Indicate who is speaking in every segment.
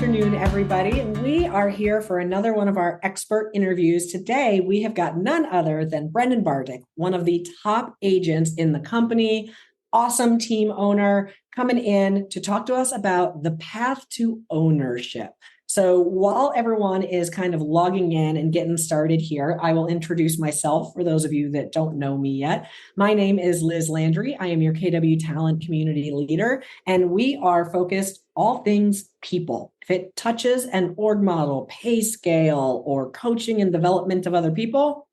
Speaker 1: afternoon, everybody. We are here for another one of our expert interviews. Today, we have got none other than Brendan Bartic, one of the top agents in the company, awesome team owner, coming in to talk to us about the path to ownership. So while everyone is kind of logging in and getting started here, I will introduce myself for those of you that don't know me yet. My name is Liz Landry. I am your KW Talent Community Leader, and we are focused all things people. If it touches an org model, pay scale, or coaching and development of other people,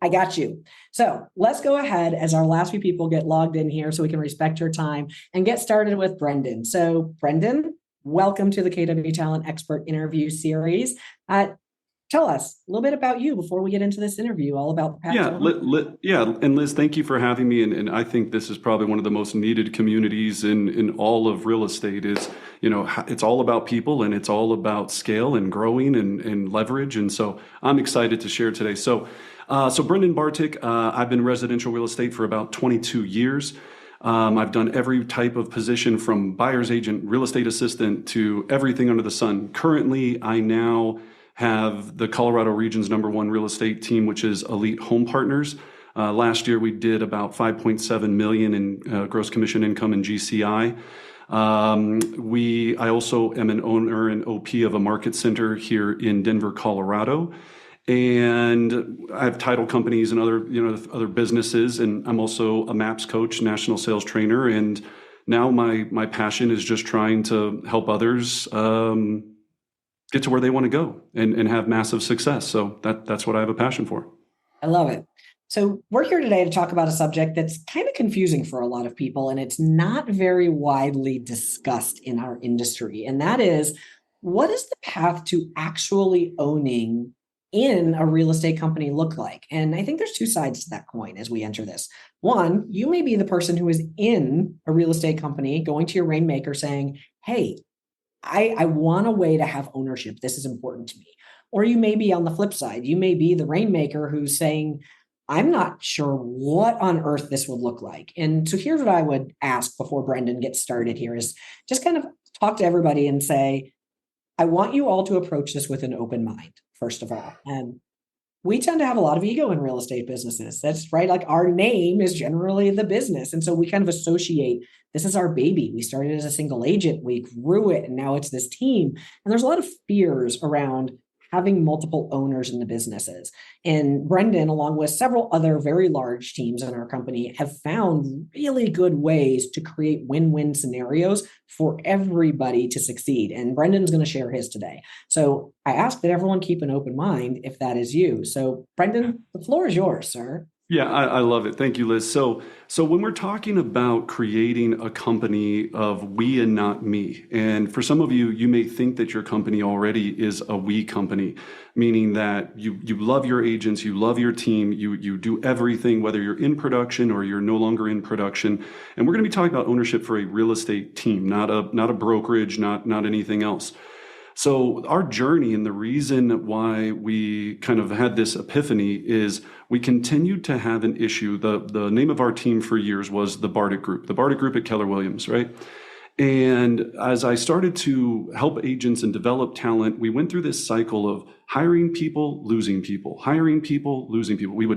Speaker 1: I got you. So let's go ahead as our last few people get logged in here so we can respect your time and get started with Brendan. So Brendan, welcome to the KW Talent Expert Interview Series. Tell us a little bit about you before we get into this interview, all about the path.
Speaker 2: And Liz, thank you for having me. And I think this is probably one of the most needed communities in all of real estate. Is, it's all about people, and it's all about scale and growing and leverage. And so I'm excited to share today. So Brendan Bartic, I've been in residential real estate for about 22 years. I've done every type of position from buyer's agent, real estate assistant to everything under the sun. Currently, I now have the Colorado region's #1 real estate team, which is Elite Home Partners. Last year, we did about $5.7 million in gross commission income in GCI. I also am an owner and OP of a market center here in Denver, Colorado. And I have title companies and other businesses, and I'm also a MAPS coach, national sales trainer. And now my passion is just trying to help others get to where they want to go and have massive success. So that's what I have a passion for.
Speaker 1: I love it. So we're here today to talk about a subject that's kind of confusing for a lot of people, and it's not very widely discussed in our industry. And that is, what does the path to actually owning in a real estate company look like? And I think there's two sides to that coin as we enter this. One, you may be the person who is in a real estate company going to your Rainmaker saying, hey, I want a way to have ownership. This is important to me. Or you may be on the flip side. You may be the Rainmaker who's saying, I'm not sure what on earth this would look like. And so here's what I would ask before Brendan gets started here is just kind of talk to everybody and say, I want you all to approach this with an open mind, first of all. And we tend to have a lot of ego in real estate businesses. That's right. Like our name is generally the business. And so we kind of associate, this is our baby. We started as a single agent, we grew it, and now it's this team. And there's a lot of fears around having multiple owners in the businesses. And Brendan, along with several other very large teams in our company, have found really good ways to create win-win scenarios for everybody to succeed. And Brendan's going to share his today. So I ask that everyone keep an open mind if that is you. So Brendan, the floor is yours, sir.
Speaker 2: Yeah, I love it. Thank you, Liz. So when we're talking about creating a company of we and not me, and for some of you, you may think that your company already is a we company, meaning that you love your agents, you love your team, you do everything, whether you're in production or you're no longer in production. And we're going to be talking about ownership for a real estate team, not a brokerage, not anything else. So our journey, and the reason why we kind of had this epiphany, is we continued to have an issue. The name of our team for years was the Bartic Group at Keller Williams, right? And as I started to help agents and develop talent, we went through this cycle of hiring people, losing people, hiring people, losing people. We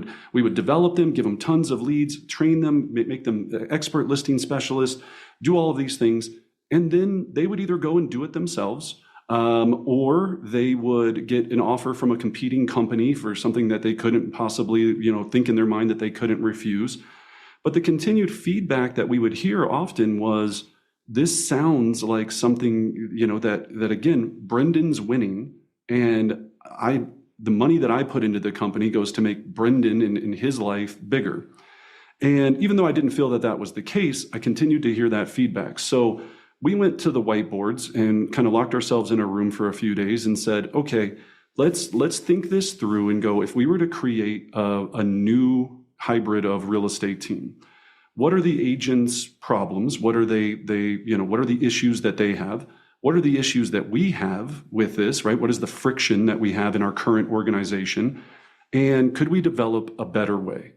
Speaker 2: would develop them, give them tons of leads, train them, make them expert listing specialists, do all of these things. And then they would either go and do it themselves, or they would get an offer from a competing company for something that they couldn't possibly, think in their mind that they couldn't refuse. But the continued feedback that we would hear often was, this sounds like something, that again, Brendan's winning, and the money that I put into the company goes to make Brendan in his life bigger. And even though I didn't feel that that was the case, I continued to hear that feedback. So we went to the whiteboards and kind of locked ourselves in a room for a few days and said, okay, let's think this through and go, if we were to create a new hybrid of real estate team, what are the agents' problems? What are what are the issues that they have? What are the issues that we have with this, right? What is the friction that we have in our current organization? And could we develop a better way?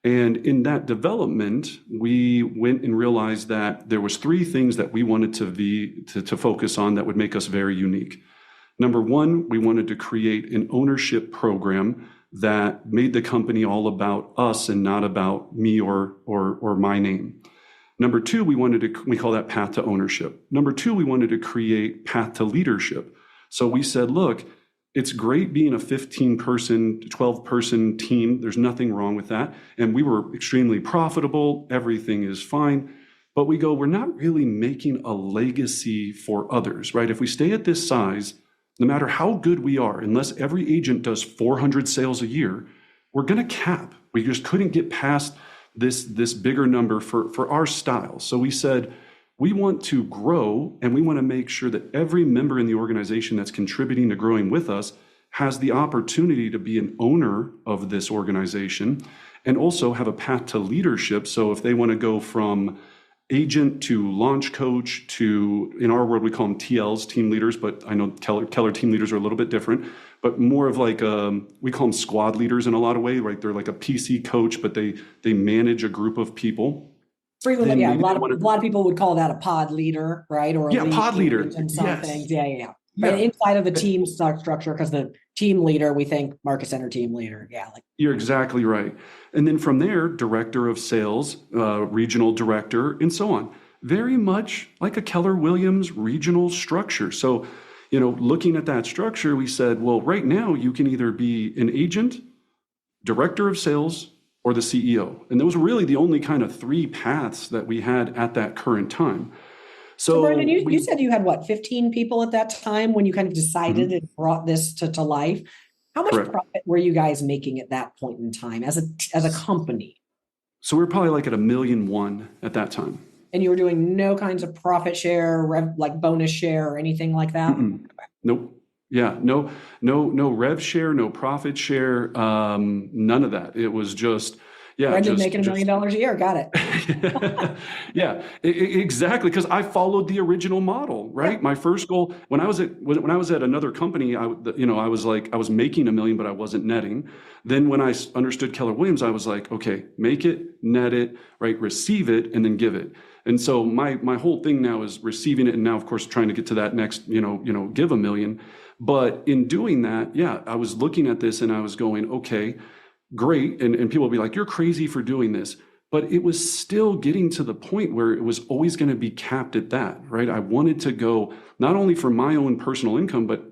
Speaker 2: And in that development, we went and realized that there was three things that we wanted to focus on that would make us very unique. Number one, we wanted to create an ownership program that made the company all about us and not about me or my name. Number two, we call that path to ownership. Number two, we wanted to create path to leadership. So we said, look, it's great being a 15-person, 12-person team. There's nothing wrong with that. And we were extremely profitable. Everything is fine. But we go, we're not really making a legacy for others, right? If we stay at this size, no matter how good we are, unless every agent does 400 sales a year, we're going to cap. We just couldn't get past this bigger number for our style. So we said, we want to grow, and we want to make sure that every member in the organization that's contributing to growing with us has the opportunity to be an owner of this organization and also have a path to leadership. So if they want to go from agent to launch coach to, in our world, we call them TLs, team leaders, but I know Keller team leaders are a little bit different, but more of like, we call them squad leaders in a lot of ways, right? They're like a PC coach, but they manage a group of people.
Speaker 1: Frequently, yeah, a lot of people would call that a pod leader, right? Or a
Speaker 2: pod leader.
Speaker 1: And some
Speaker 2: Yes.
Speaker 1: things, yeah. But inside of the team structure, because the team leader, we think Market Center team leader,
Speaker 2: You're exactly right. And then from there, director of sales, regional director, and so on. Very much like a Keller Williams regional structure. So, looking at that structure, we said, well, right now you can either be an agent, director of sales, or the CEO. And those were really the only kind of three paths that we had at that current time. So
Speaker 1: Brandon, you said you had 15 people at that time when you kind of decided and brought this to life. How much profit were you guys making at that point in time as a company?
Speaker 2: So we were probably like at $1.1 million at that time.
Speaker 1: And you were doing no kinds of profit share, like bonus share or anything like that?
Speaker 2: Nope. Yeah, no rev share, no profit share, none of that. It was just,
Speaker 1: Brendan making $1 million a year. Got it.
Speaker 2: Yeah, exactly. Because I followed the original model, right? Yeah. My first goal when I was at another company, I was making $1 million, but I wasn't netting. Then when I understood Keller Williams, I was like, okay, make it, net it, right? Receive it, and then give it. And so my whole thing now is receiving it, and now of course trying to get to that next, give $1 million. But in doing that, I was looking at this and I was going, okay, great. And people will be like, you're crazy for doing this. But it was still getting to the point where it was always going to be capped at that, right? I wanted to go not only for my own personal income, but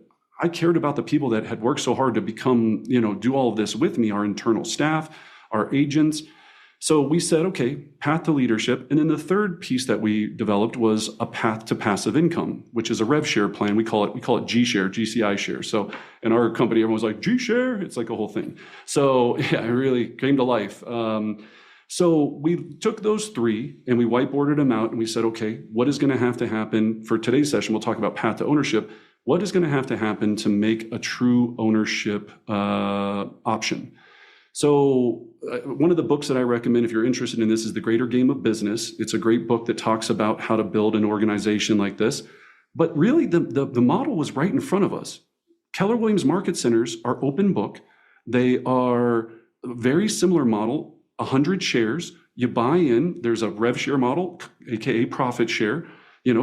Speaker 2: I cared about the people that had worked so hard to become, do all of this with me, our internal staff, our agents. So we said, okay, path to leadership. And then the third piece that we developed was a path to passive income, which is a rev share plan. We call it G share, GCI share. So in our company, everyone's like, G share, it's like a whole thing. So it really came to life. So we took those three and we whiteboarded them out and we said, okay, what is going to have to happen for today's session? We'll talk about path to ownership. What is going to have to happen to make a true ownership option? So one of the books that I recommend if you're interested in this is The Greater Game of Business. It's a great book that talks about how to build an organization like this. But really, the model was right in front of us. Keller Williams Market Centers are open book. They are a very similar model, 100 shares. You buy in, there's a rev share model, AKA profit share.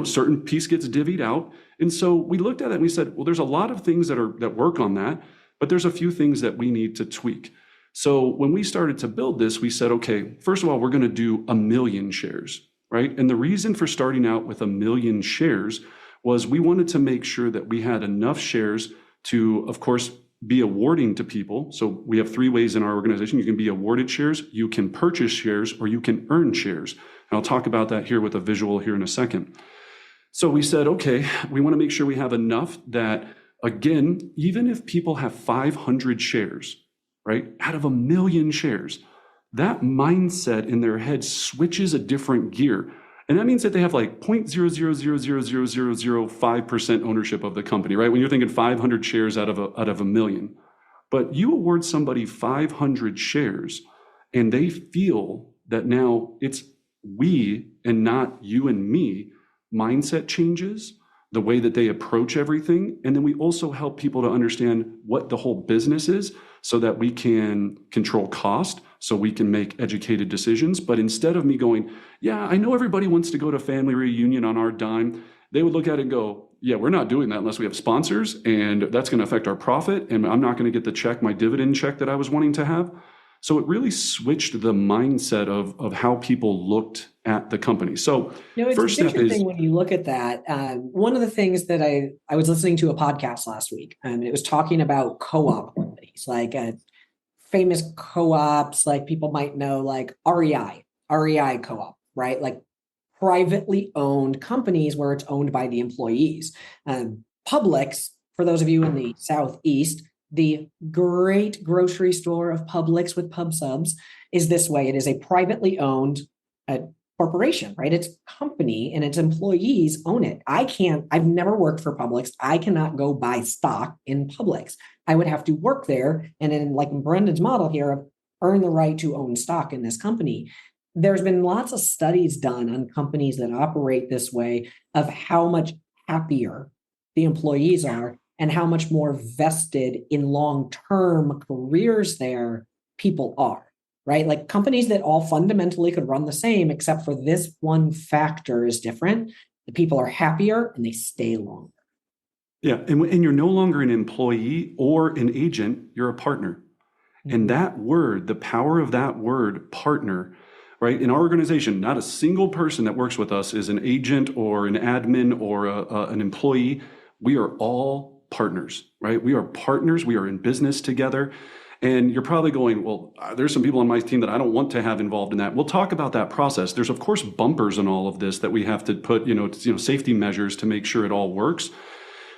Speaker 2: Certain piece gets divvied out. And so we looked at it and we said, well, there's a lot of things that work on that, but there's a few things that we need to tweak. So when we started to build this, we said, okay, first of all, we're going to do 1 million shares, right? And the reason for starting out with 1 million shares was we wanted to make sure that we had enough shares to, of course, be awarding to people. So we have 3 ways in our organization. You can be awarded shares, you can purchase shares, or you can earn shares. And I'll talk about that here with a visual here in a second. So we said, okay, we want to make sure we have enough that, again, even if people have 500 shares, right, out of 1 million shares, that mindset in their head switches a different gear. And that means that they have like 0.0000005% ownership of the company, right? When you're thinking 500 shares out of a million. But you award somebody 500 shares and they feel that now it's we and not you and me, mindset changes, the way that they approach everything. And then we also help people to understand what the whole business is so that we can control cost, so we can make educated decisions. But instead of me going, yeah, I know everybody wants to go to family reunion on our dime, they would look at it and go, yeah, we're not doing that unless we have sponsors, and that's going to affect our profit, and I'm not going to get the check, my dividend check that I was wanting to have. So it really switched the mindset of how people looked at the company. So
Speaker 1: It's
Speaker 2: first step
Speaker 1: interesting
Speaker 2: is,
Speaker 1: when you look at that. One of the things that I was listening to a podcast last week, and it was talking about co-op companies, like famous co-ops, like people might know, like REI co-op, right? Like privately owned companies where it's owned by the employees. Publix, for those of you in the Southeast, the great grocery store of Publix with pub subs is this way. It is a privately owned corporation, right? It's company and its employees own it. I've never worked for Publix. I cannot go buy stock in Publix. I would have to work there. And then, like in Brendan's model here, earn the right to own stock in this company. There's been lots of studies done on companies that operate this way of how much happier the employees are and how much more vested in long-term careers there people are, right? Like companies that all fundamentally could run the same, except for this one factor is different. The people are happier and they stay longer.
Speaker 2: yeah, and you're no longer an employee or an agent, you're a partner. And that word, the power of that word, partner, right? In our organization, not a single person that works with us is an agent or an admin or an employee. We are all partners, right? We are partners. We are in business together. And you're probably going, well, there's some people on my team that I don't want to have involved in that. We'll talk about that process. There's, of course, bumpers in all of this that we have to put, safety measures to make sure it all works.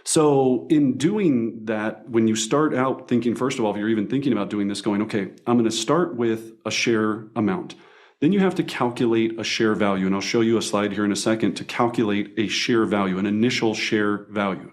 Speaker 2: So in doing that, when you start out thinking, first of all, if you're even thinking about doing this, going, okay, I'm going to start with a share amount. Then you have to calculate a share value. And I'll show you a slide here in a second to calculate a share value, an initial share value.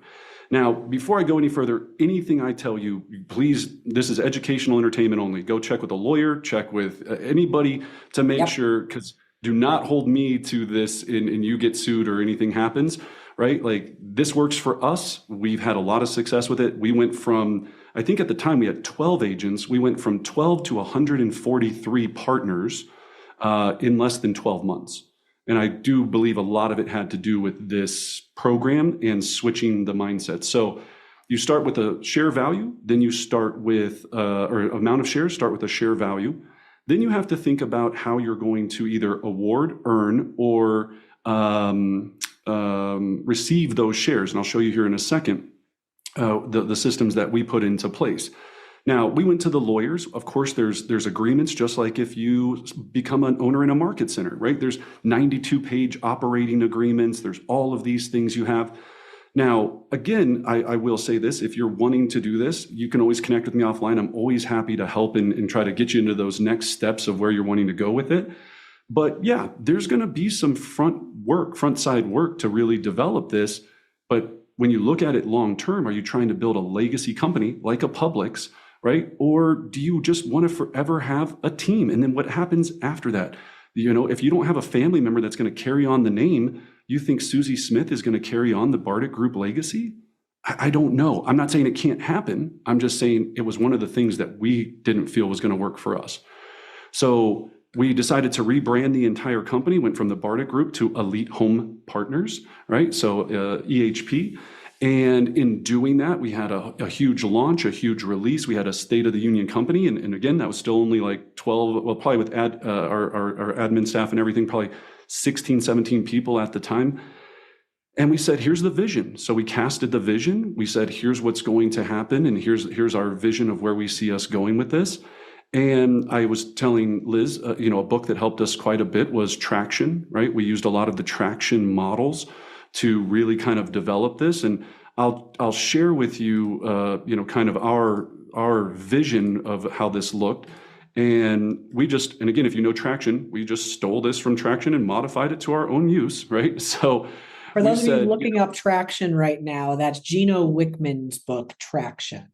Speaker 2: Now, before I go any further, anything I tell you, please, this is educational entertainment only. Go check with a lawyer, check with anybody to make sure, because do not hold me to this and you get sued or anything happens, right? Like this works for us. We've had a lot of success with it. We went from, I think at the time we had 12 agents. We went from 12 to 143 partners in less than 12 months. And I do believe a lot of it had to do with this program and switching the mindset. So you start with a share value, then you start with, or amount of shares, start with a share value. Then you have to think about how you're going to either award, earn, or receive those shares. And I'll show you here in a second the systems that we put into place. Now, we went to the lawyers. Of course, there's agreements, just like if you become an owner in a market center, right? There's 92-page operating agreements. There's all of these things you have. Now, again, I will say this. If you're wanting to do this, you can always connect with me offline. I'm always happy to help and try to get you into those next steps of where you're wanting to go with it. But yeah, there's going to be some front side work to really develop this. But when you look at it long term, are you trying to build a legacy company like a Publix, right? Or do you just want to forever have a team? And then what happens after that? If you don't have a family member that's going to carry on the name, you think Susie Smith is going to carry on the Bartic Group legacy? I don't know. I'm not saying it can't happen. I'm just saying it was one of the things that we didn't feel was going to work for us. So we decided to rebrand the entire company, went from the Bartic Group to Elite Home Partners, right? So EHP. And in doing that, we had a huge launch, a huge release. We had a State of the Union company. And again, that was still only like 12, well, probably with our admin staff and everything, probably 16, 17 people at the time. And we said, here's the vision. So we casted the vision. We said, here's what's going to happen. And here's our vision of where we see us going with this. And I was telling Liz, a book that helped us quite a bit was Traction, right? We used a lot of the Traction models to really kind of develop this. And I'll share with you, kind of our vision of how this looked. And again, if you know Traction, we just stole this from Traction and modified it to our own use, right? So
Speaker 1: for those of you looking up Traction right now, that's Gino Wickman's book, Traction.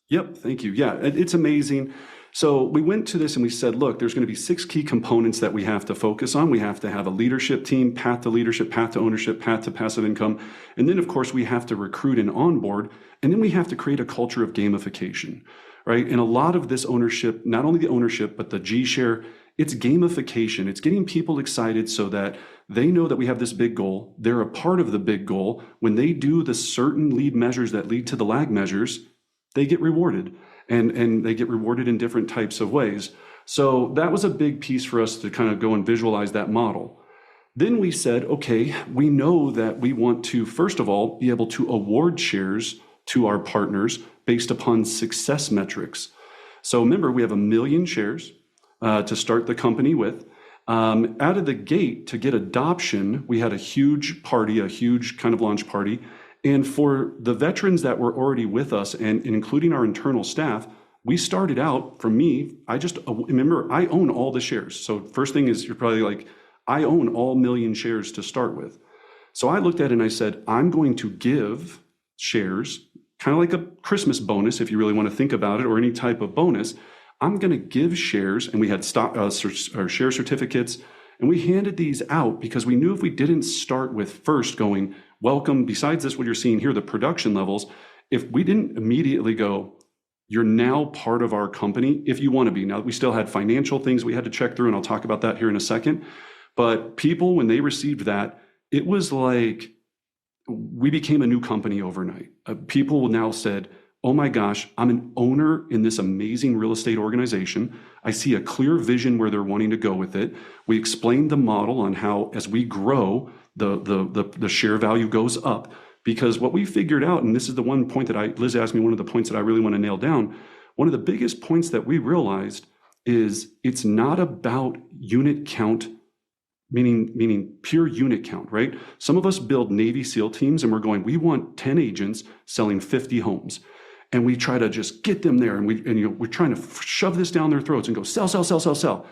Speaker 2: Yep, thank you. Yeah, it's amazing. So we went to this and we said, look, there's going to be 6 key components that we have to focus on. We have to have a leadership team, path to leadership, path to ownership, path to passive income. And then, of course, we have to recruit and onboard. And then we have to create a culture of gamification, right? And a lot of this ownership, not only the ownership, but the G share, it's gamification. It's getting people excited so that they know that we have this big goal. They're a part of the big goal. When they do the certain lead measures that lead to the lag measures, they get rewarded, and they get rewarded in different types of ways. So that was a big piece for us to kind of go and visualize that model. Then we said, okay, we know that we want to, first of all, be able to award shares to our partners based upon success metrics. So remember, we have 1 million shares to start the company with. Out of the gate, to get adoption, we had a huge party, a huge kind of launch party. And for the veterans that were already with us, and including our internal staff, we started out, for me, remember, I own all the shares. So first thing is, you're probably like, I own all 1 million shares to start with. So I looked at it and I said, I'm going to give shares, kind of like a Christmas bonus, if you really want to think about it, or any type of bonus. I'm going to give shares, and we had share certificates, and we handed these out because we knew if we didn't start with first going, welcome, besides this, what you're seeing here, the production levels, if we didn't immediately go, you're now part of our company, if you want to be. Now, we still had financial things we had to check through, and I'll talk about that here in a second. But people, when they received that, it was like we became a new company overnight. People now said, oh my gosh, I'm an owner in this amazing real estate organization. I see a clear vision where they're wanting to go with it. We explained the model on how, as we grow, the share value goes up. Because what we figured out, and this is the one point that Liz asked me, one of the points that I really want to nail down, one of the biggest points that we realized is it's not about unit count, meaning pure unit count, right? Some of us build Navy SEAL teams and we're going, we want 10 agents selling 50 homes. And we try to just get them there, and we're trying to shove this down their throats and go sell, sell, sell, sell, sell.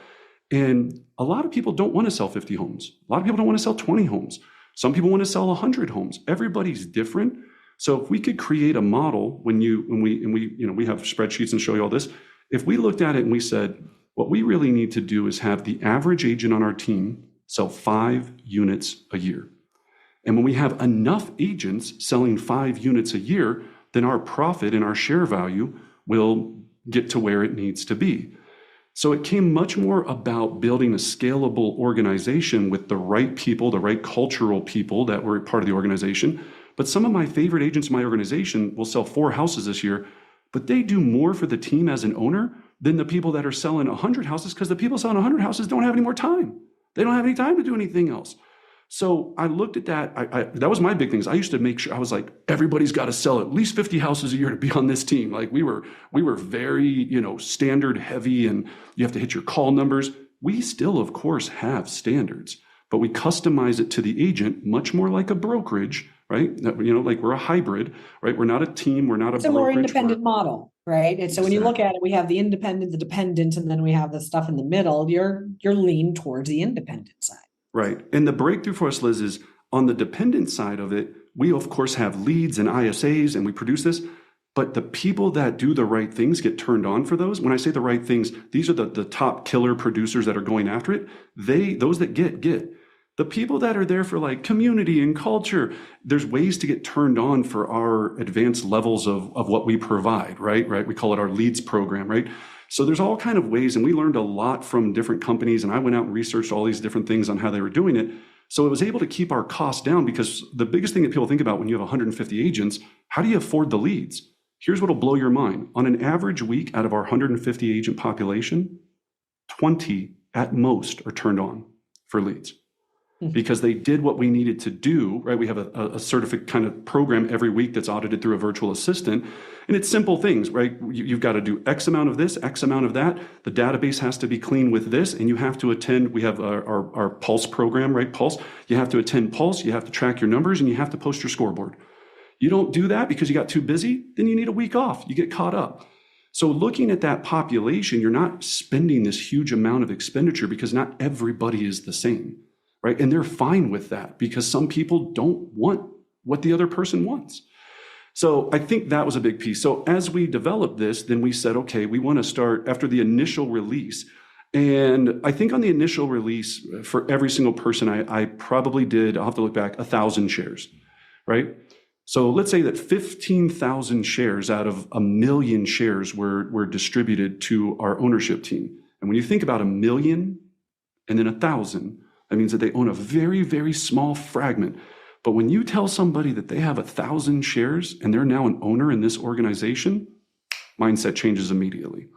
Speaker 2: And a lot of people don't want to sell 50 homes. A lot of people don't want to sell 20 homes. Some people want to sell 100 homes. Everybody's different. So if we could create a model, we have spreadsheets and show you all this. If we looked at it and we said, what we really need to do is have the average agent on our team sell 5 units a year. And when we have enough agents selling 5 units a year, then our profit and our share value will get to where it needs to be. So it came much more about building a scalable organization with the right people, the right cultural people that were part of the organization. But some of my favorite agents in my organization will sell 4 houses this year, but they do more for the team as an owner than the people that are selling 100 houses, because the people selling 100 houses don't have any more time. They don't have any time to do anything else. So I looked at that. That was my big things. I used to make sure, I was like, everybody's got to sell at least 50 houses a year to be on this team. Like we were very, standard heavy, and you have to hit your call numbers. We still, of course, have standards, but we customize it to the agent much more like a brokerage, right? Like we're a hybrid, right? We're not a team. We're not a brokerage.
Speaker 1: It's a more independent model, right? And so when you look at it, we have the independent, the dependent, and then we have the stuff in the middle. You're lean towards the independent side.
Speaker 2: Right. And the breakthrough for us, Liz, is on the dependent side of it, we of course have leads and ISAs, and we produce this, but the people that do the right things get turned on for those. When I say the right things, these are the top killer producers that are going after it. Those that get. The people that are there for like community and culture, there's ways to get turned on for our advanced levels of what we provide, right? We call it our leads program, right? So there's all kind of ways, and we learned a lot from different companies, and I went out and researched all these different things on how they were doing it. So it was able to keep our costs down, because the biggest thing that people think about when you have 150 agents, how do you afford the leads? Here's what'll blow your mind. On an average week out of our 150 agent population, 20 at most are turned on for leads. Because they did what we needed to do, right? We have a certificate kind of program every week that's audited through a virtual assistant. And it's simple things, right? You've got to do X amount of this, X amount of that. The database has to be clean with this. And you have to attend, we have our Pulse program, right? Pulse. You have to attend Pulse. You have to track your numbers, and you have to post your scoreboard. You don't do that because you got too busy, then you need a week off. You get caught up. So looking at that population, you're not spending this huge amount of expenditure, because not everybody is the same. Right? And they're fine with that, because some people don't want what the other person wants. So I think that was a big piece. So as we developed this, then we said, okay, we want to start after the initial release. And I think on the initial release for every single person, I probably did, I'll have to look back, 1,000 shares, right? So let's say that 15,000 shares out of 1 million shares were distributed to our ownership team. And when you think about 1,000,000 and then 1,000, that means that they own a very, very small fragment. But when you tell somebody that they have 1,000 shares and they're now an owner in this organization, mindset changes immediately.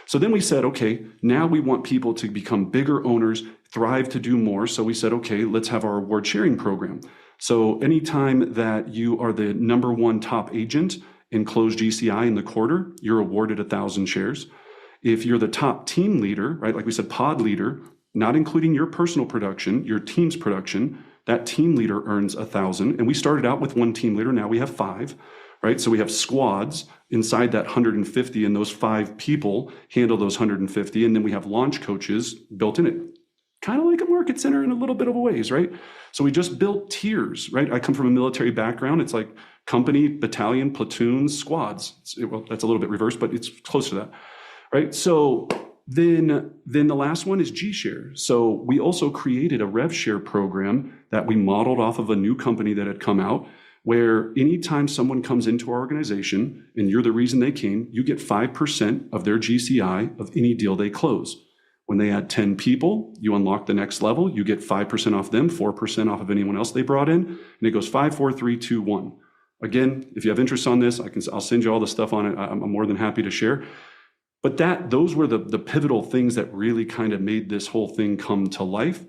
Speaker 2: So then we said, okay, now we want people to become bigger owners, thrive to do more. So we said, okay, let's have our award sharing program. So anytime that you are the #1 top agent in closed GCI in the quarter, you're awarded 1,000 shares. If you're the top team leader, right, like we said, pod leader, not including your personal production, your team's production, that team leader earns 1,000. And we started out with 1 team leader, now we have 5, right? So we have squads inside that 150, and those 5 people handle those 150. And then we have launch coaches built in it. Kind of like a market center in a little bit of a ways, right? So we just built tiers, right? I come from a military background. It's like company, battalion, platoons, squads. Well, that's a little bit reversed, but it's close to that, right? So then the last one is G-Share. So we also created a rev share program that we modeled off of a new company that had come out, where anytime someone comes into our organization and you're the reason they came, you get 5% of their GCI of any deal they close. When they add 10 people, you unlock the next level. You get 5% off them, 4% off of anyone else they brought in, and it goes 5, 4, 3, 2, 1. Again, if you have interest on this, I'll send you all the stuff on it. I'm more than happy to share. But those were the pivotal things that really kind of made this whole thing come to life.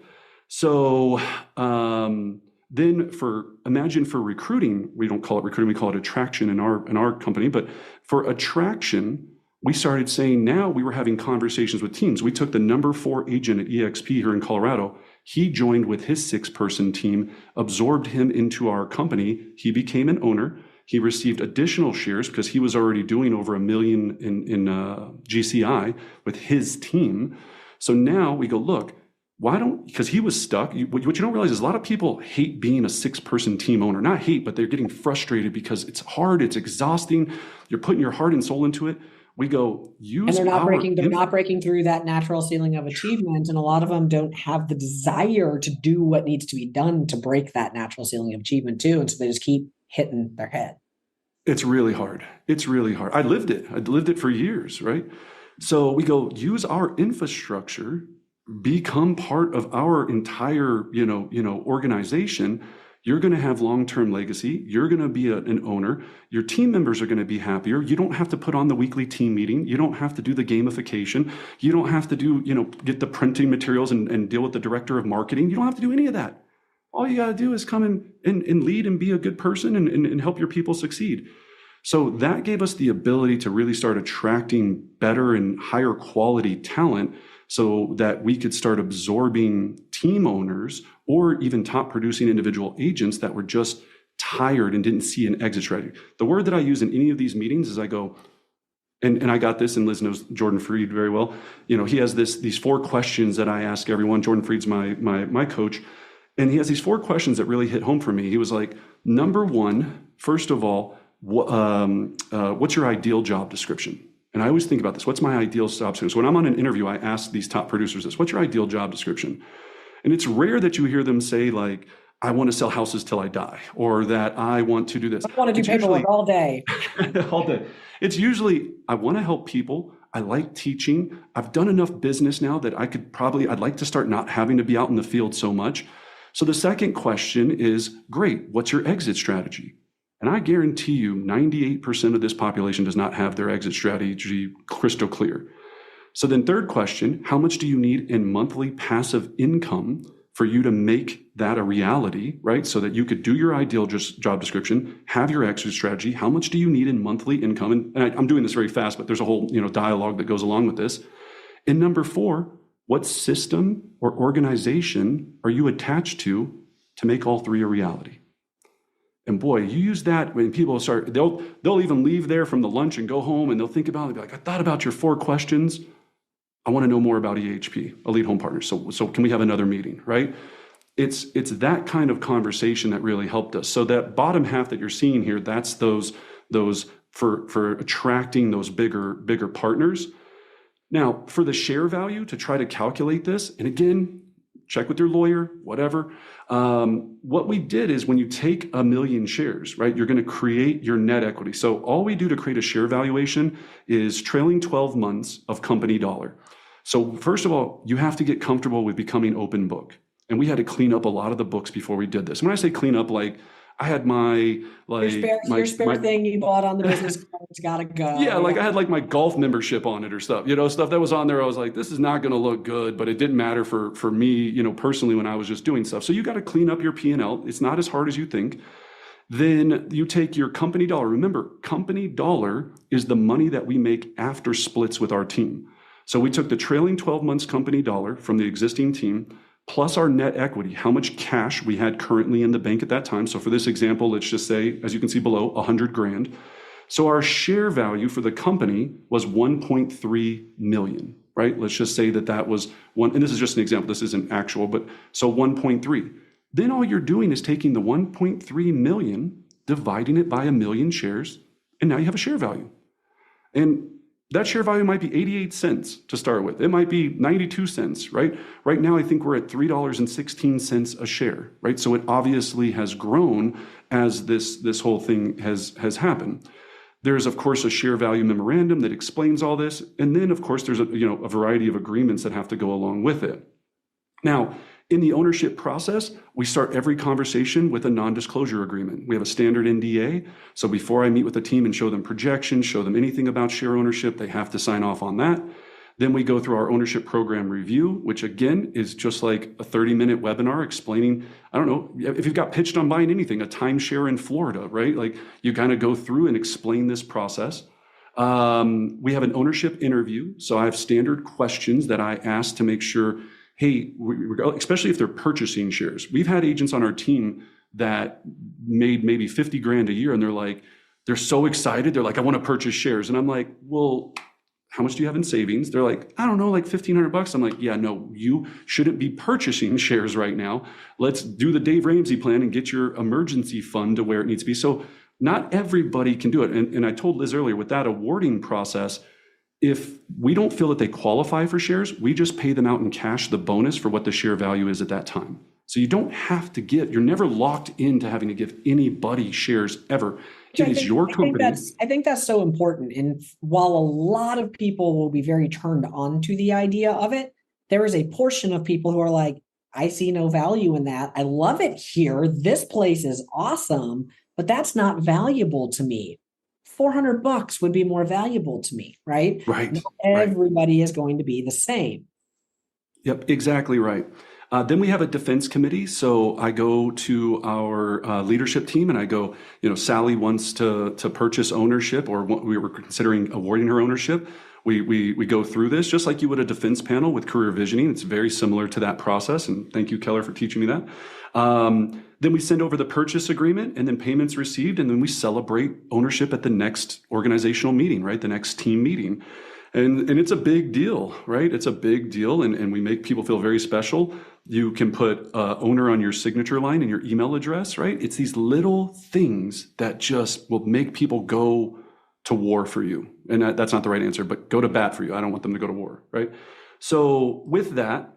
Speaker 2: So then imagine for recruiting, we don't call it recruiting, we call it attraction in our company. But for attraction, we started saying now we were having conversations with teams. We took the #4 agent at EXP here in Colorado. He joined with his 6-person team, absorbed him into our company. He became an owner. He received additional shares because he was already doing over 1 million in GCI with his team. So now we go, look, because he was stuck. What you don't realize is a lot of people hate being a 6-person team owner. Not hate, but they're getting frustrated because it's hard, it's exhausting. You're putting your heart and soul into it. We go,
Speaker 1: and they're not breaking through that natural ceiling of achievement. And a lot of them don't have the desire to do what needs to be done to break that natural ceiling of achievement too. And so they just keep hitting their head.
Speaker 2: It's really hard. It's really hard. I lived it for years, right? So we go, use our infrastructure, become part of our entire, organization. You're going to have long-term legacy. You're going to be an owner. Your team members are going to be happier. You don't have to put on the weekly team meeting. You don't have to do the gamification. You don't have to get the printing materials and deal with the director of marketing. You don't have to do any of that. All you got to do is come and lead and be a good person and help your people succeed. So that gave us the ability to really start attracting better and higher quality talent so that we could start absorbing team owners or even top producing individual agents that were just tired and didn't see an exit strategy. The word that I use in any of these meetings is I go, and I got this, and Liz knows Jordan Freed very well. He has these 4 questions that I ask everyone. Jordan Freed's my coach. And he has these 4 questions that really hit home for me. He was like, #1, first of all, what's your ideal job description? And I always think about this. What's my ideal job description? So when I'm on an interview, I ask these top producers this. What's your ideal job description? And it's rare that you hear them say like, I want to sell houses till I die, or that I want to do this.
Speaker 1: I want to do paperwork all day.
Speaker 2: All day. It's usually, I want to help people. I like teaching. I've done enough business now that I'd like to start not having to be out in the field so much. So the second question is, great, what's your exit strategy? And I guarantee you 98% of this population does not have their exit strategy crystal clear. So then third question, how much do you need in monthly passive income for you to make that a reality, right? So that you could do your ideal job description, have your exit strategy. How much do you need in monthly income? And I'm doing this very fast, but there's a whole dialogue that goes along with this. And number 4, what system or organization are you attached to make all 3 a reality? And boy, you use that when people start, they'll even leave there from the lunch and go home and they'll think about it and be like, I thought about your 4 questions. I want to know more about EHP, Elite Home Partners. So can we have another meeting, right? It's that kind of conversation that really helped us. So that bottom half that you're seeing here, that's those for attracting those bigger partners. Now, for the share value, to try to calculate this, and again, check with your lawyer, whatever. What we did is when you take 1,000,000 shares, right, you're going to create your net equity. So all we do to create a share valuation is trailing 12 months of company dollar. So first of all, you have to get comfortable with becoming open book. And we had to clean up a lot of the books before we did this. When I say clean up, like I had my
Speaker 1: your spare thing you bought on the business card's got to go.
Speaker 2: Yeah, like I had like my golf membership on it or stuff, stuff that was on there. I was like, this is not going to look good, but it didn't matter for me, personally when I was just doing stuff. So you got to clean up your P&L. It's not as hard as you think. Then you take your company dollar. Remember, company dollar is the money that we make after splits with our team. So we took the trailing 12 months company dollar from the existing team, plus our net equity, how much cash we had currently in the bank at that time. So for this example, let's just say, as you can see below, 100 grand. So our share value for the company was 1.3 million, right? Let's just say that was one, and this is just an example, this isn't actual, but so 1.3. Then all you're doing is taking the 1.3 million, dividing it by 1,000,000 shares, and now you have a share value. And that share value might be 88 cents to start with. It might be 92 cents, right? Right now, I think we're at $3.16 a share, right? So it obviously has grown as this whole thing has happened. There's, of course, a share value memorandum that explains all this. And then, of course, there's a variety of agreements that have to go along with it. Now, in the ownership process, we start every conversation with a non-disclosure agreement. We have a standard NDA. So before I meet with the team and show them projections, show them anything about share ownership, they have to sign off on that. Then we go through our ownership program review, which again is just like a 30-minute webinar explaining, I don't know, if you've got pitched on buying anything, a timeshare in Florida, right? Like you kind of go through and explain this process. We have an ownership interview. So I have standard questions that I ask to make sure, hey, especially if they're purchasing shares. We've had agents on our team that made maybe 50 grand a year and they're so excited. They're like, I want to purchase shares. And I'm like, well, how much do you have in savings? They're like, I don't know, like $1,500. I'm like, yeah, no, you shouldn't be purchasing shares right now. Let's do the Dave Ramsey plan and get your emergency fund to where it needs to be. So not everybody can do it. And I told Liz earlier, with that awarding process, if we don't feel that they qualify for shares, we just pay them out in cash, the bonus for what the share value is at that time. So you don't have to you're never locked into having to give anybody shares ever. It is your company.
Speaker 1: I think that's so important. And while a lot of people will be very turned on to the idea of it, there is a portion of people who are like, I see no value in that. I love it here. This place is awesome, but that's not valuable to me. $400 would be more valuable to me, right?
Speaker 2: Right.
Speaker 1: Not everybody is going to be the same.
Speaker 2: Yep, exactly right. Then we have a defense committee. So I go to our leadership team and I go, Sally wants to purchase ownership, or we were considering awarding her ownership. We go through this just like you would a defense panel with career visioning. It's very similar to that process. And thank you, Keller, for teaching me that. Then we send over the purchase agreement and then payments received. And then we celebrate ownership at the next organizational meeting, right? The next team meeting. And it's a big deal, right? It's a big deal. And we make people feel very special. You can put owner on your signature line and your email address, right? It's these little things that just will make people go to war for you. And that's not the right answer, but go to bat for you. I don't want them to go to war, right? So with that,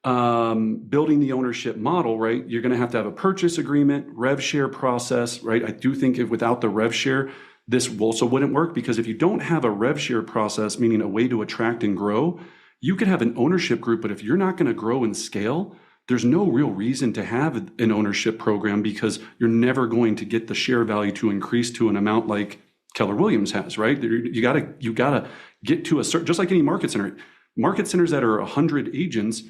Speaker 2: building the ownership model, right? You're going to have a purchase agreement, rev share process, right? I do think without the rev share, this also wouldn't work, because if you don't have a rev share process, meaning a way to attract and grow, you could have an ownership group, but if you're not going to grow and scale, there's no real reason to have an ownership program, because you're never going to get the share value to increase to an amount like Keller Williams has, right? You gotta get to a certain, just like any market center. Market centers that are 100 agents,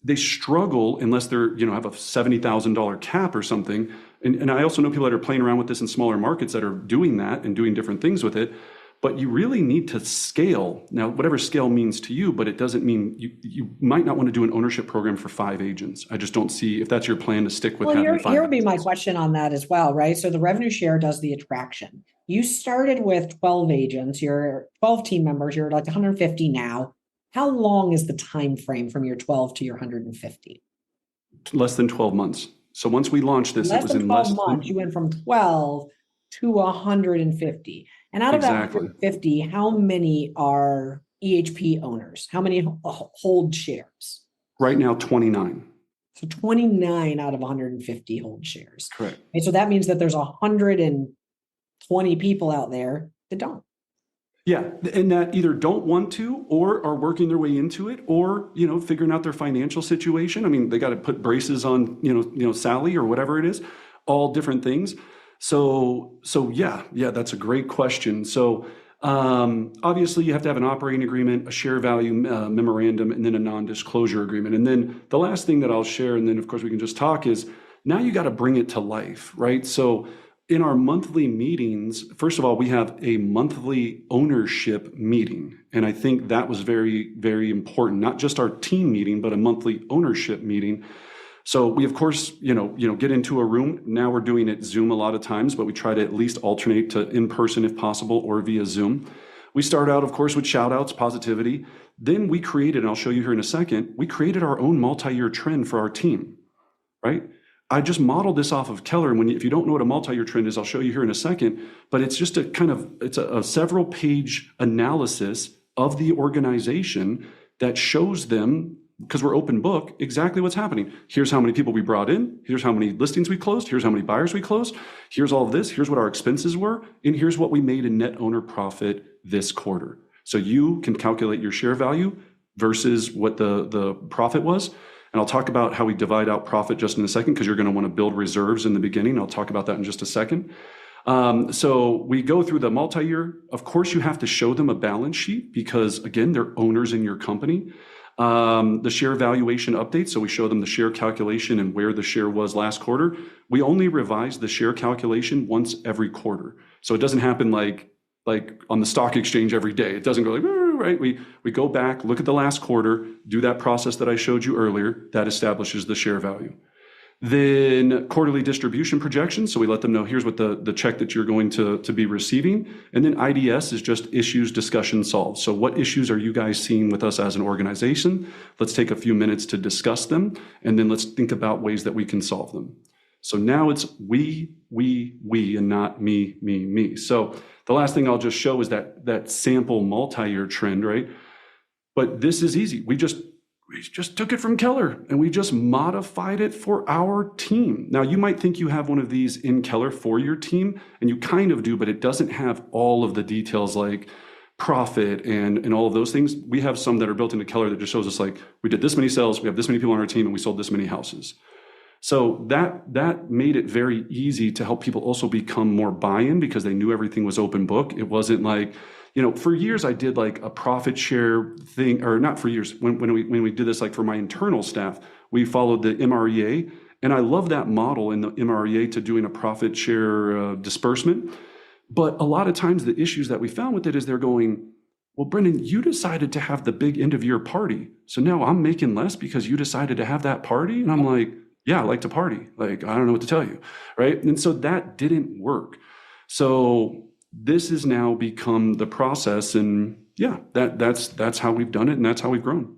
Speaker 2: they struggle unless they're, have a $70,000 cap or something. And I also know people that are playing around with this in smaller markets that are doing that and doing different things with it. But you really need to scale. Now, whatever scale means to you, but it doesn't mean you might not want to do an ownership program for 5 agents. I just don't see if that's your plan to stick with having 5
Speaker 1: here would be my
Speaker 2: agents.
Speaker 1: question on that as well, right? So the revenue share does the attraction. You started with 12 agents, you're 12 team members, you're like 150 now. How long is the time frame from your 12 to your 150?
Speaker 2: Less than 12 months. So once we launched this, it was in less than 12 months.
Speaker 1: You went from 12 to 150. And out of that 150, how many are EHP owners? How many hold shares?
Speaker 2: Right now, 29.
Speaker 1: So 29 out of 150 hold shares.
Speaker 2: Correct.
Speaker 1: And so that means that there's 120 people out there that don't.
Speaker 2: Yeah, and that either don't want to or are working their way into it, or figuring out their financial situation. I mean, they got to put braces on, Sally or whatever it is, all different things. So yeah, that's a great question. So obviously you have to have an operating agreement, a share value memorandum, and then a non-disclosure agreement. And then the last thing that I'll share, and then of course we can just talk, is now you got to bring it to life, right? So in our monthly meetings, first of all, we have a monthly ownership meeting. And I think that was very, very important, not just our team meeting, but a monthly ownership meeting. So we, of course, get into a room. Now we're doing it Zoom a lot of times, but we try to at least alternate to in person if possible or via Zoom. We start out, of course, with shout outs, positivity. Then we created, and I'll show you here in a second, we created our own multi-year trend for our team, right? I just modeled this off of Keller. And if you don't know what a multi-year trend is, I'll show you here in a second, but it's just a several page analysis of the organization that shows them, because we're open book, exactly what's happening. Here's how many people we brought in. Here's how many listings we closed. Here's how many buyers we closed. Here's all of this. Here's what our expenses were. And here's what we made in net owner profit this quarter. So you can calculate your share value versus what the profit was. And I'll talk about how we divide out profit just in a second, because you're going to want to build reserves in the beginning. I'll talk about that in just a second. So we go through the multi-year. Of course, you have to show them a balance sheet because, again, they're owners in your company. The share valuation update. So we show them the share calculation and where the share was last quarter. We only revise the share calculation once every quarter. So it doesn't happen like on the stock exchange every day. It doesn't go like, right? We go back, look at the last quarter, do that process that I showed you earlier. That establishes the share value. Then quarterly distribution projections. So we let them know here's what the check that you're going to be receiving. And then IDS is just issues, discussion, solved. So what issues are you guys seeing with us as an organization? Let's take a few minutes to discuss them. And then let's think about ways that we can solve them. So now it's we, and not me, me, me. So the last thing I'll just show is that sample multi-year trend, right? But this is easy. We just took it from Keller and we just modified it for our team. Now, you might think you have one of these in Keller for your team, and you kind of do, but it doesn't have all of the details like profit and all of those things. We have some that are built into Keller that just shows us like, we did this many sales, we have this many people on our team, and we sold this many houses. So that made it very easy to help people also become more buy-in because they knew everything was open book. It wasn't like, for years I did like a profit share thing, or not for years, when we did this, like for my internal staff, we followed the MREA. And I love that model in the MREA to doing a profit share disbursement. But a lot of times the issues that we found with it is they're going, well, Brendan, you decided to have the big end of year party. So now I'm making less because you decided to have that party. And I'm like, yeah, I like to party. Like, I don't know what to tell you, right? And so that didn't work. So this has now become the process, and yeah, that's how we've done it, and that's how we've grown.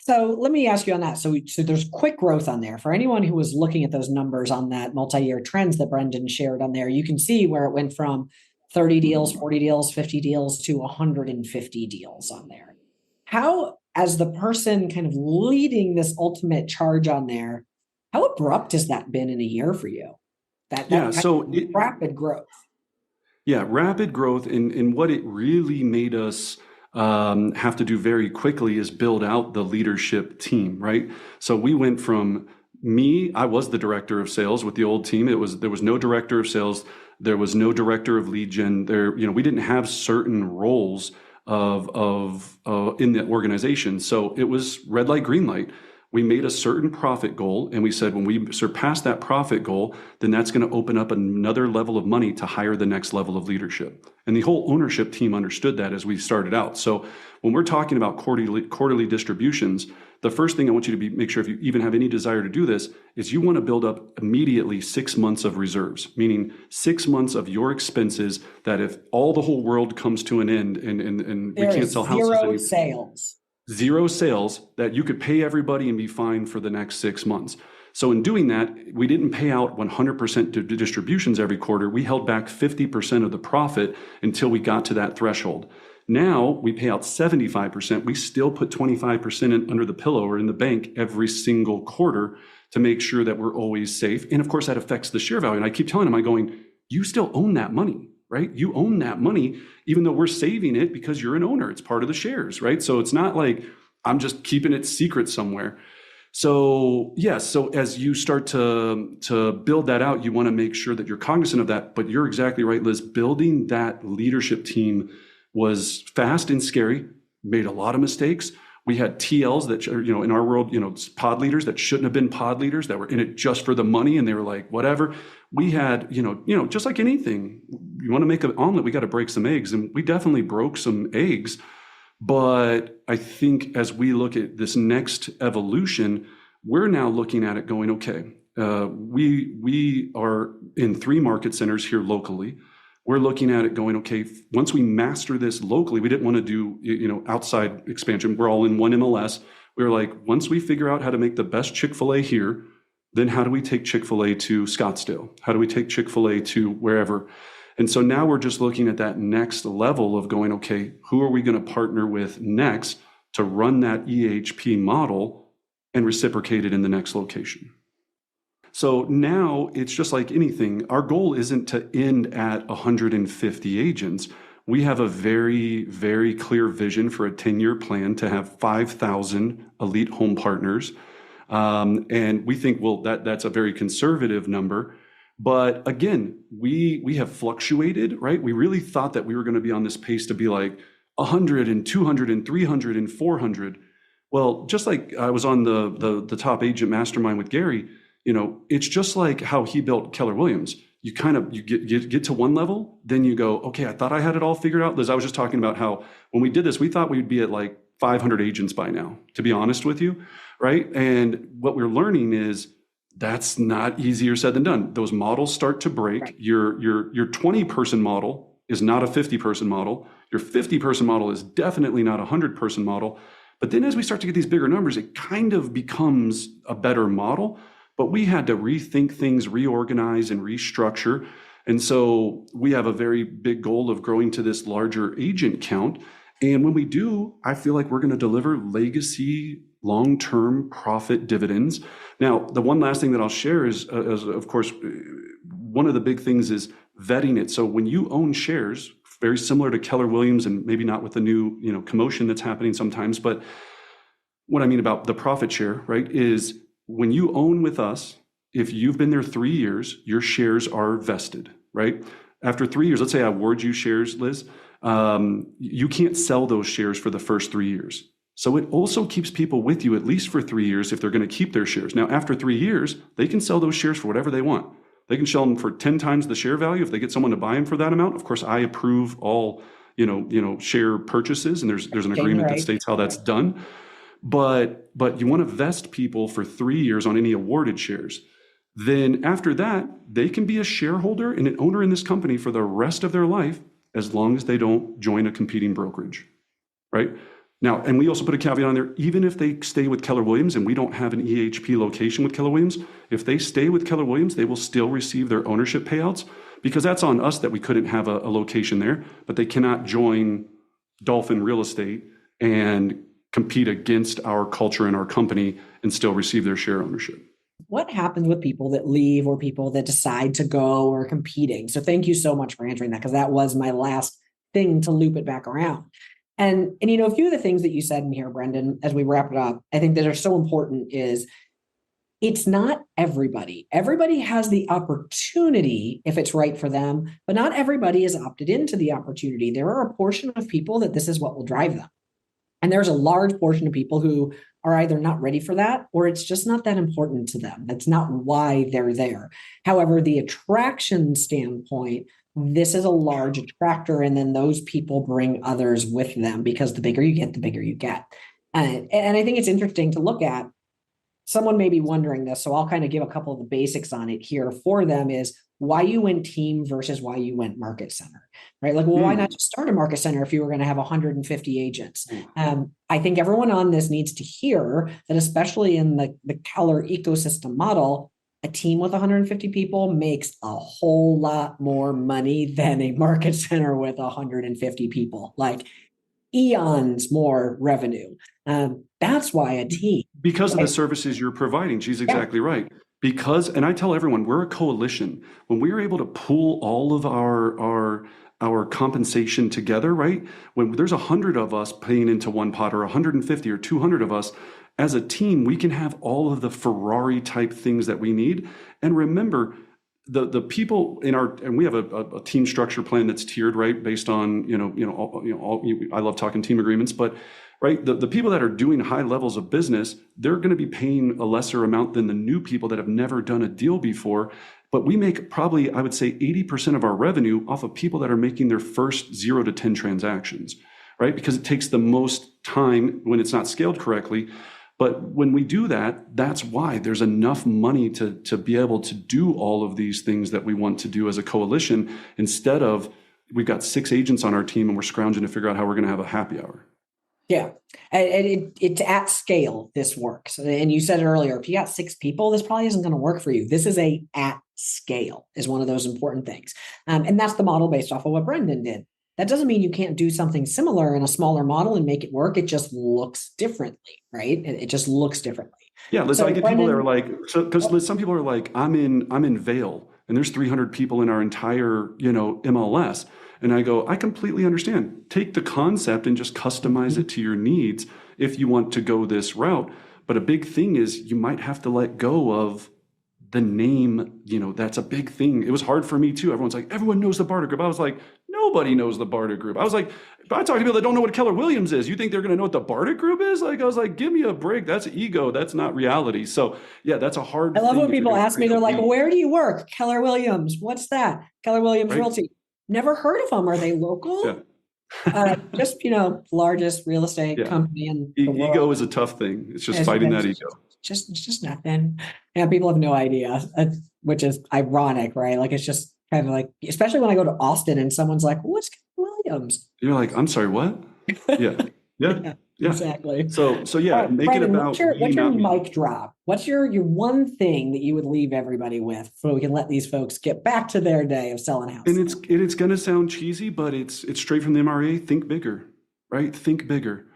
Speaker 1: So let me ask you on that. So there's quick growth on there. For anyone who was looking at those numbers on that multi-year trends that Brendan shared on there, you can see where it went from 30 deals, 40 deals, 50 deals to 150 deals on there. How, as the person kind of leading this ultimate charge on there, how abrupt has that been in a year for you? Rapid growth.
Speaker 2: Yeah, rapid growth. And what it really made us have to do very quickly is build out the leadership team, right? So we went from I was the director of sales with the old team. There was no director of sales. There was no director of lead gen. We didn't have certain roles of in the organization. So it was red light, green light. We made a certain profit goal, and we said when we surpass that profit goal, then that's going to open up another level of money to hire the next level of leadership. And the whole ownership team understood that as we started out. So when we're talking about quarterly distributions, the first thing I want you to make sure, if you even have any desire to do this, is you want to build up immediately 6 months of reserves, meaning 6 months of your expenses that if all the whole world comes to an end and we can't sell houses. Zero sales, that you could pay everybody and be fine for the next 6 months. So in doing that, we didn't pay out 100% to distributions every quarter. We held back 50% of the profit until we got to that threshold. Now we pay out 75%. We still put 25% under the pillow or in the bank every single quarter to make sure that we're always safe. And of course, that affects the share value. And I keep telling them, you still own that money, right? You own that money, even though we're saving it because you're an owner. It's part of the shares, right? So it's not like I'm just keeping it secret somewhere. So yes, so as you start to build that out, you want to make sure that you're cognizant of that. But you're exactly right, Liz. Building that leadership team was fast and scary, made a lot of mistakes. We had TLs that, in our world, pod leaders that shouldn't have been pod leaders, that were in it just for the money, and they were like, whatever. We had, just like anything, you want to make an omelet, we got to break some eggs, and we definitely broke some eggs. But I think as we look at this next evolution, we're now looking at it going, okay, we are in 3 market centers here locally. We're looking at it going, okay, once we master this locally, we didn't want to do, outside expansion. We're all in one MLS. We were like, once we figure out how to make the best Chick-fil-A here, then how do we take Chick-fil-A to Scottsdale? How do we take Chick-fil-A to wherever? And so now we're just looking at that next level of going, okay, who are we going to partner with next to run that EHP model and reciprocate it in the next location? So now it's just like anything. Our goal isn't to end at 150 agents. We have a very, very clear vision for a 10-year plan to have 5,000 elite home partners. And we think, well, that's a very conservative number. But again, we have fluctuated, right? We really thought that we were going to be on this pace to be like 100 and 200 and 300 and 400. Well, just like I was on the top agent mastermind with Gary, it's just like how he built Keller Williams. You get to one level, then you go, okay, I thought I had it all figured out. Liz, I was just talking about how when we did this, we thought we'd be at like 500 agents by now, to be honest with you, right? And what we're learning is that's not easier said than done. Those models start to break. Right. Your 20-person model is not a 50-person model. Your 50-person model is definitely not a 100-person model. But then as we start to get these bigger numbers, it kind of becomes a better model. But we had to rethink things, reorganize and restructure. And so we have a very big goal of growing to this larger agent count. And when we do, I feel like we're going to deliver legacy long-term profit dividends. Now, the one last thing that I'll share is of course, one of the big things is vetting it. So when you own shares, very similar to Keller Williams, and maybe not with the new, commotion that's happening sometimes, but what I mean about the profit share, right, is when you own with us, if you've been there 3 years, your shares are vested, right? After 3 years, let's say I award you shares, Liz, you can't sell those shares for the first 3 years. So it also keeps people with you at least for 3 years if they're going to keep their shares. Now, after 3 years, they can sell those shares for whatever they want. They can sell them for 10 times the share value if they get someone to buy them for that amount. Of course, I approve all, share purchases, and there's an agreement that states how that's done. But you want to vest people for 3 years on any awarded shares. Then after that, they can be a shareholder and an owner in this company for the rest of their life, as long as they don't join a competing brokerage, right? Now, and we also put a caveat on there, even if they stay with Keller Williams and we don't have an EHP location with Keller Williams, if they stay with Keller Williams, they will still receive their ownership payouts, because that's on us that we couldn't have a location there, but they cannot join Dolphin Real Estate and compete against our culture and our company and still receive their share ownership.
Speaker 1: What happens with people that leave or people that decide to go or competing? So thank you so much for answering that, because that was my last thing to loop it back around. And a few of the things that you said in here, Brendan, as we wrap it up, I think that are so important is it's not everybody. Everybody has the opportunity if it's right for them, but not everybody is opted into the opportunity. There are a portion of people that this is what will drive them. And there's a large portion of people who are either not ready for that, or it's just not that important to them. That's not why they're there. However, the attraction standpoint, this is a large attractor, and then those people bring others with them, because the bigger you get, the bigger you get. And I think it's interesting to look at. Someone may be wondering this, so I'll kind of give a couple of the basics on it here for them, is why you went team versus why you went market center, right? Like, well, why not just start a market center if you were going to have 150 agents? I think everyone on this needs to hear that, especially in the Keller ecosystem model, a team with 150 people makes a whole lot more money than a market center with 150 people. Like, eons more revenue. That's why a team.
Speaker 2: Because of the
Speaker 1: Right?
Speaker 2: services you're providing. She's
Speaker 1: Yeah.
Speaker 2: exactly right. Because, and I tell everyone, we're a coalition. When we are able to pool all of our compensation together, right? When there's 100 of us paying into one pot, or 150 or 200 of us, as a team, we can have all of the Ferrari type things that we need. And remember, the people in our, and we have a team structure plan that's tiered, right, based on I love talking team agreements, but right, the people that are doing high levels of business, they're going to be paying a lesser amount than the new people that have never done a deal before. But we make probably, I would say, 80% of our revenue off of people that are making their first 0 to 10 transactions, right? Because it takes the most time when it's not scaled correctly. But when we do that, that's why there's enough money to be able to do all of these things that we want to do as a coalition, instead of we've got 6 agents on our team and we're scrounging to figure out how we're going to have a happy hour.
Speaker 1: Yeah. And it's at scale, this works. And you said it earlier, if you got 6 people, this probably isn't going to work for you. This is a at scale is one of those important things. And that's the model based off of what Brendan did. That doesn't mean you can't do something similar in a smaller model and make it work. It just looks differently, right? It just looks differently.
Speaker 2: Yeah, Liz,
Speaker 1: So
Speaker 2: I get
Speaker 1: Brendan,
Speaker 2: people that are like, so because Liz, some people are like, I'm in Vail and there's 300 people in our entire, MLS. And I go, I completely understand. Take the concept and just customize it to your needs if you want to go this route. But a big thing is you might have to let go of the name. That's a big thing. It was hard for me too. Everyone's like, everyone knows the Bartic Group. I was like, nobody knows the Bartic Group. I was like, I talk to people that don't know what Keller Williams is. You think they're going to know what the Bartic Group is? Like, I was like, give me a break. That's ego. That's not reality. So yeah, that's a hard
Speaker 1: I love
Speaker 2: thing
Speaker 1: when people ask me, they're like,
Speaker 2: create.
Speaker 1: where do you work? Keller Williams. What's that? Keller Williams
Speaker 2: Right?
Speaker 1: Realty. Never heard of them. Are they local?
Speaker 2: Yeah.
Speaker 1: Just, largest real estate
Speaker 2: Yeah.
Speaker 1: company in the world.
Speaker 2: Ego is a tough thing. It's just
Speaker 1: It's
Speaker 2: fighting that ego.
Speaker 1: It's just nothing. Yeah, people have no idea, which is ironic, right? Like, it's just kind of like, especially when I go to Austin and someone's like, what's Keller Williams?
Speaker 2: You're like, I'm sorry, what? Yeah. Yeah. Yeah.
Speaker 1: Exactly.
Speaker 2: So yeah,
Speaker 1: right,
Speaker 2: make
Speaker 1: Brendan,
Speaker 2: it about
Speaker 1: what's your
Speaker 2: me.
Speaker 1: mic drop? What's your one thing that you would leave everybody with so we can let these folks get back to their day of selling houses?
Speaker 2: And it's going to sound cheesy, but it's straight from the MRA. Think bigger, right? Think bigger.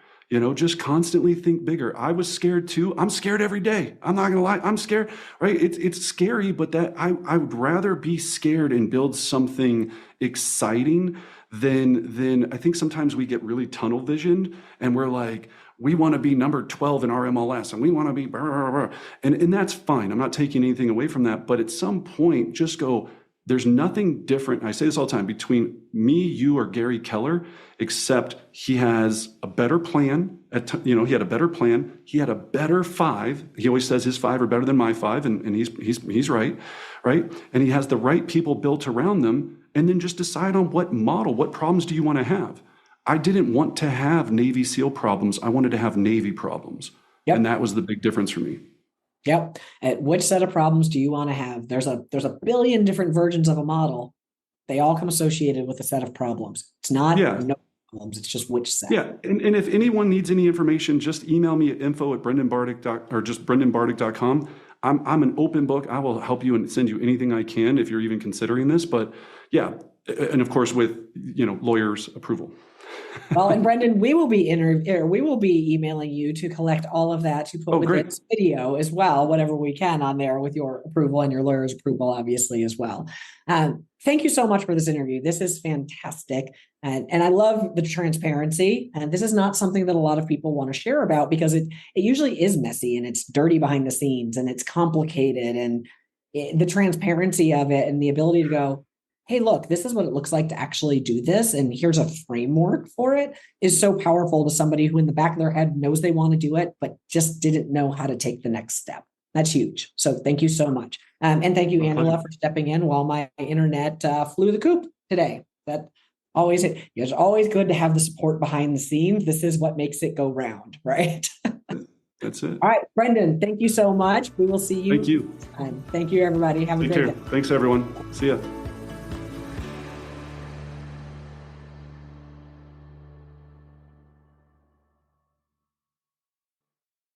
Speaker 2: Just constantly think bigger. I was scared too. I'm scared every day. I'm not gonna lie. I'm scared, right? It's scary, but that I would rather be scared and build something exciting than I think sometimes we get really tunnel visioned and we're like, we want to be number 12 in our MLS and we want to be blah, blah, blah. And that's fine. I'm not taking anything away from that, but at some point just go, there's nothing different. I say this all the time between me, you, or Gary Keller, except he has a better plan. He had a better plan. He had a better 5. He always says his 5 are better than my 5, and he's right, right? And he has the right people built around them. And then just decide on what model, what problems do you want to have? I didn't want to have Navy SEAL problems. I wanted to have Navy problems. Yep. And that was the big difference for me.
Speaker 1: Yep. Which set of problems do you want to have? There's a billion different versions of a model. They all come associated with a set of problems. It's not no problems. It's just which set.
Speaker 2: Yeah. And if anyone needs any information, just email me at info@brendanbartic.com or just brendanbartic.com. I'm an open book. I will help you and send you anything I can if you're even considering this. But yeah, and of course with lawyers' approval.
Speaker 1: Well, and Brendan, we will be emailing you to collect all of that to put with this video as well, whatever we can on there with your approval and your lawyer's approval, obviously, as well. Thank you so much for this interview. This is fantastic. And I love the transparency. And this is not something that a lot of people want to share about because it usually is messy and it's dirty behind the scenes and it's complicated. And the transparency of it and the ability to go, hey, look, this is what it looks like to actually do this. And here's a framework for it is so powerful to somebody who in the back of their head knows they want to do it, but just didn't know how to take the next step. That's huge. So thank you so much. And thank you, Angela, for stepping in while my internet flew the coop today. It's always good to have the support behind the scenes. This is what makes it go round, right?
Speaker 2: That's it.
Speaker 1: All right, Brendan, thank you so much. We will see you.
Speaker 2: Thank you.
Speaker 1: Thank you, everybody. Have a great day.
Speaker 2: Thanks, everyone. See ya.